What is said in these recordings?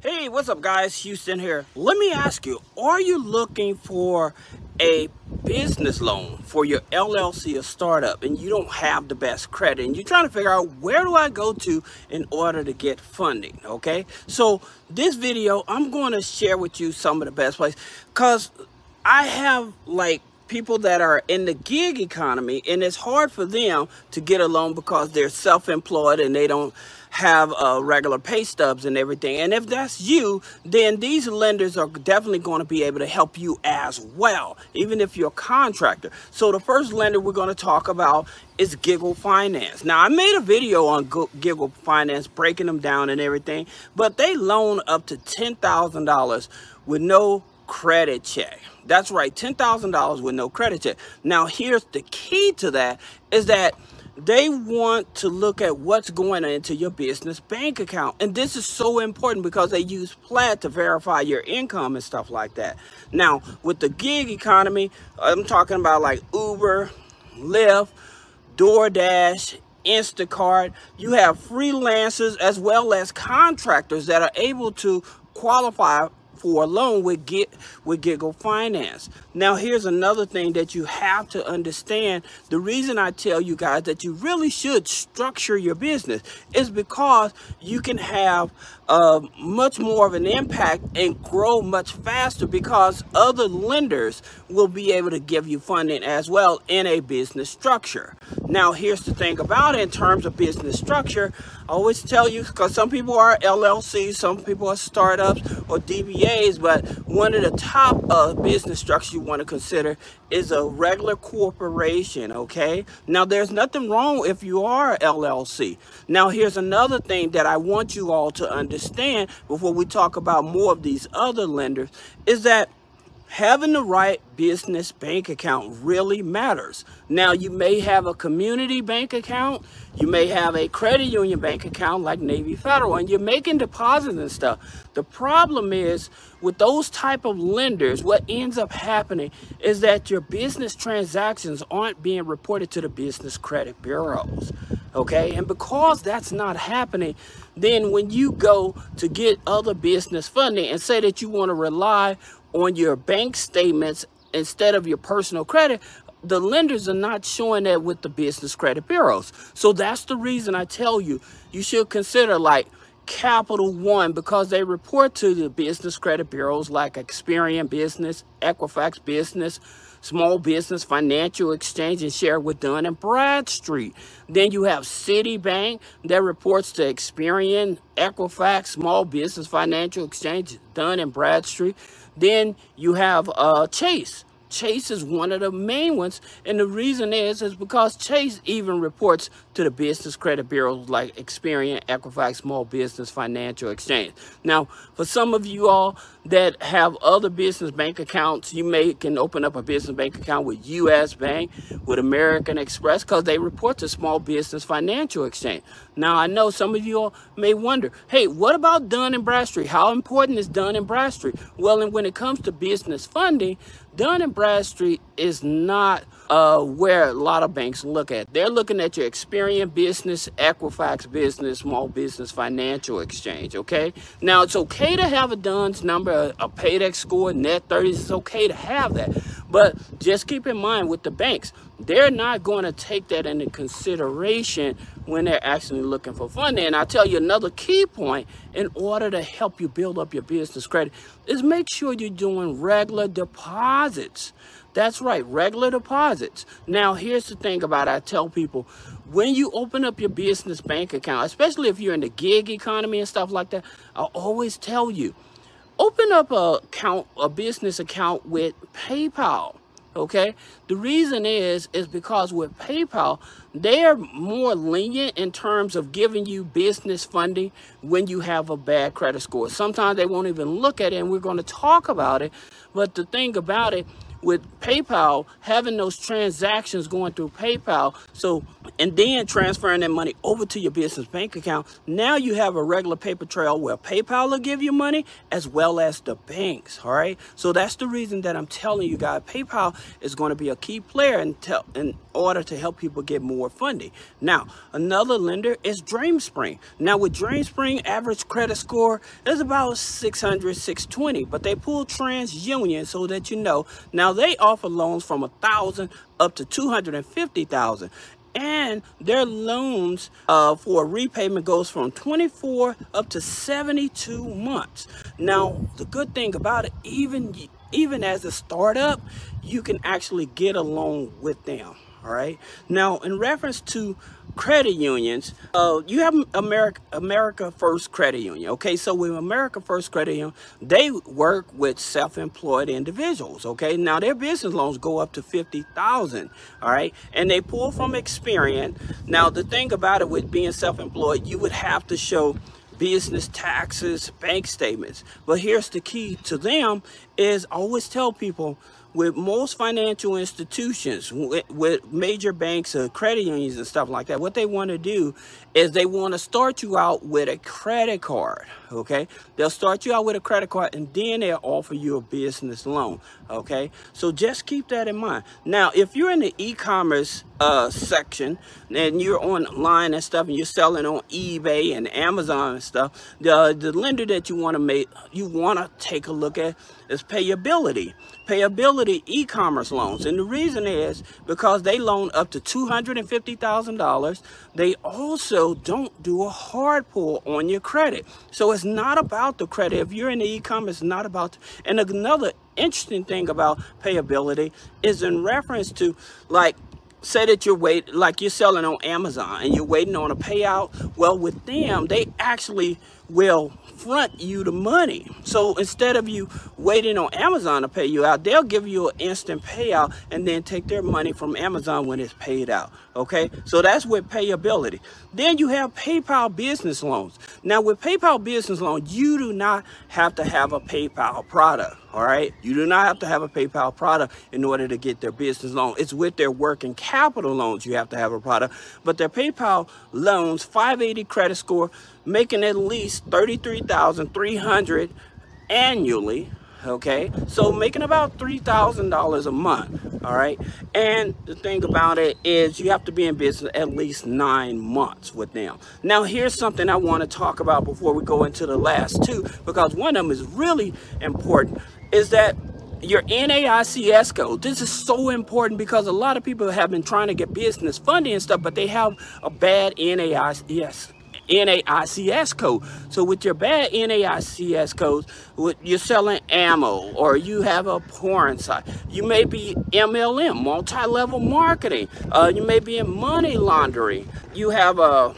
Hey, what's up guys? Houston here. Let me ask you, are you looking for a business loan for your LLC or startup and you don't have the best credit and you're trying to figure out where do I go to in order to get funding? Okay, so this video I'm going to share with you some of the best places, because I have people that are in the gig economy and it's hard for them to get a loan because they're self-employed and they don't have regular pay stubs and everything. And if that's you, then these lenders are definitely going to be able to help you as well, even if you're a contractor. So the first lender we're going to talk about is Giggle Finance. Now, I made a video on Giggle Finance breaking them down and everything, but they loan up to $10,000 with no credit check. That's right, $10,000 with no credit check. Now, here's the key to that, is that they want to look at what's going into your business bank account. And this is so important because they use Plaid to verify your income and stuff like that. Now, with the gig economy, I'm talking about like Uber, Lyft, DoorDash, Instacart. You have freelancers as well as contractors that are able to qualify for a loan with Giggle Finance. Now, here's another thing that you have to understand. The reason I tell you guys that you really should structure your business is because you can have much more of an impact and grow much faster, because other lenders will be able to give you funding as well in a business structure. Now, here's the thing about it in terms of business structure. I always tell you, because some people are LLCs, some people are startups or DBAs, but one of the top business structures you want to consider is a regular corporation, okay? Now, there's nothing wrong if you are a LLC. Now, here's another thing that I want you all to understand before we talk about more of these other lenders, is that having the right business bank account really matters. Now, you may have a community bank account, you may have a credit union bank account like Navy Federal, and you're making deposits and stuff. The problem is with those type of lenders, what ends up happening is that your business transactions aren't being reported to the business credit bureaus. Okay, and because that's not happening, then when you go to get other business funding and say that you want to rely on your bank statements instead of your personal credit, the lenders are not showing that with the business credit bureaus. So that's the reason I tell you, you should consider like Capital One, because they report to the business credit bureaus like Experian Business, Equifax Business, Small Business Financial Exchange, and share with Dun & Bradstreet. Then you have Citibank that reports to Experian, Equifax, Small Business Financial Exchange, Dun & Bradstreet. Then you have Chase. Chase is one of the main ones, and the reason is because Chase even reports to the business credit bureaus like Experian, Equifax, Small Business Financial Exchange. Now, for some of you all that have other business bank accounts, you can open up a business bank account with U.S. Bank, with American Express, because they report to Small Business Financial Exchange. Now, I know some of you all may wonder, hey, what about Dun & Bradstreet? How important is Dun & Bradstreet? Well, and when it comes to business funding, Dun & Bradstreet is not where a lot of banks look at. They're looking at your Experian Business, Equifax Business, Small Business Financial Exchange, okay? Now, it's okay to have a DUNS number, a Paydex score, net 30s. It's okay to have that. But just keep in mind with the banks, they're not going to take that into consideration when they're actually looking for funding. And I'll tell you another key point in order to help you build up your business credit is make sure you're doing regular deposits. That's right, regular deposits. Now, here's the thing about it. I tell people, when you open up your business bank account, especially if you're in the gig economy and stuff like that, I always tell you, open up a business account with PayPal. Okay, the reason is because with PayPal, they're more lenient in terms of giving you business funding when you have a bad credit score. Sometimes they won't even look at it, and we're going to talk about it. But the thing about it, with PayPal, having those transactions going through PayPal, and then transferring that money over to your business bank account, now you have a regular paper trail where PayPal will give you money as well as the banks. All right, so that's the reason that I'm telling you guys PayPal is going to be a key player in order to help people get more funding. Now, another lender is DreamSpring. Now, with DreamSpring, average credit score is about 600, 620, but they pull TransUnion so that you know. Now, they offer loans from $1,000 up to $250,000. And their loans for repayment goes from 24 up to 72 months. Now, the good thing about it, even as a startup, you can actually get a loan with them. All right. Now, in reference to credit unions, you have America First Credit Union. Okay, so with America First Credit Union, they work with self-employed individuals. Okay, now their business loans go up to $50,000. All right, and they pull from Experian. Now, the thing about it with being self-employed, you would have to show business taxes, bank statements. But here's the key to them is I always tell people, with most financial institutions, with major banks or credit unions and stuff like that, what they want to do is they want to start you out with a credit card. Okay, they'll start you out with a credit card and then they'll offer you a business loan. Okay, so just keep that in mind. Now, if you're in the e-commerce section and you're online and stuff and you're selling on eBay and Amazon and stuff, the lender that you want to take a look at is Payability e-commerce loans. And the reason is because they loan up to $250,000. They also don't do a hard pull on your credit. So it's not about the credit. If you're in the e-commerce, it's not about. And another interesting thing about Payability is in reference to, like, say that you're selling on Amazon and you're waiting on a payout. Well, with them, they actually will front you the money. So instead of you waiting on Amazon to pay you out, they'll give you an instant payout and then take their money from Amazon when it's paid out. Okay, so that's with Payability. Then you have PayPal business loans. Now, with PayPal business loans, you do not have to have a PayPal product. All right, you do not have to have a PayPal product in order to get their business loan. It's with their working capital loans you have to have a product. But their PayPal loans, 580 credit score, making at least $33,300 annually. Okay, so making about $3,000 a month. All right, and the thing about it is you have to be in business at least 9 months with them. Now, here's something I want to talk about before we go into the last two, because one of them is really important, is that your NAICS code. This is so important because a lot of people have been trying to get business funding and stuff, but they have a bad NAICS code. So with your bad NAICS codes, you're selling ammo, or you have a porn site, you may be MLM, multi-level marketing, you may be in money laundering, you have a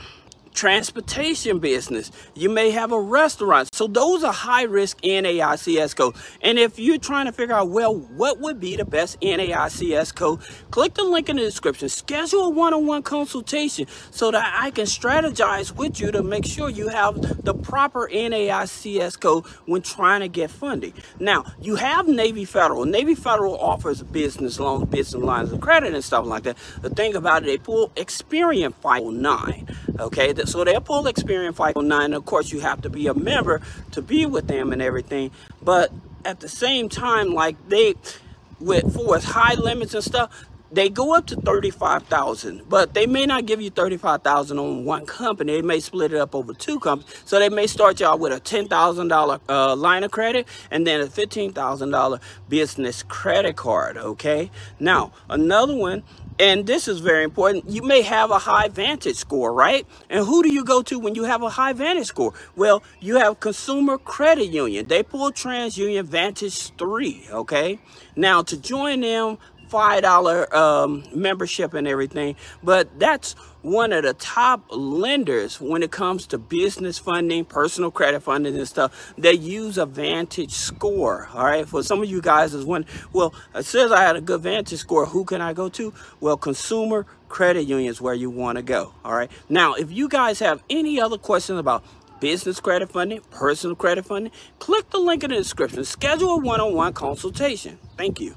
transportation business, you may have a restaurant. So those are high-risk NAICS codes. And if you're trying to figure out, well, what would be the best NAICS code, click the link in the description, schedule a one-on-one consultation so that I can strategize with you to make sure you have the proper NAICS code when trying to get funding. Now, you have Navy Federal. Navy Federal offers business loans, business lines of credit and stuff like that. The thing about it, they pull Experian 509. Okay, so they'll pull Experian 509. Of course, you have to be a member to be with them and everything. But at the same time, like for high limits and stuff, they go up to $35,000, but they may not give you $35,000 on one company. They may split it up over two companies. So they may start you out with a $10,000 line of credit and then a $15,000 business credit card. Okay, now another one, and this is very important, you may have a high Vantage score, right? And who do you go to when you have a high Vantage score? Well, you have Consumer Credit Union. They pull TransUnion Vantage 3, okay? Now, to join them, $5 membership and everything, but that's one of the top lenders when it comes to business funding, personal credit funding and stuff. They use a Vantage score. All right, for some of you guys is one, well, it says I had a good Vantage score, who can I go to? Well, Consumer Credit Union is where you want to go. All right, now if you guys have any other questions about business credit funding, personal credit funding, click the link in the description, schedule a one-on-one consultation. Thank you.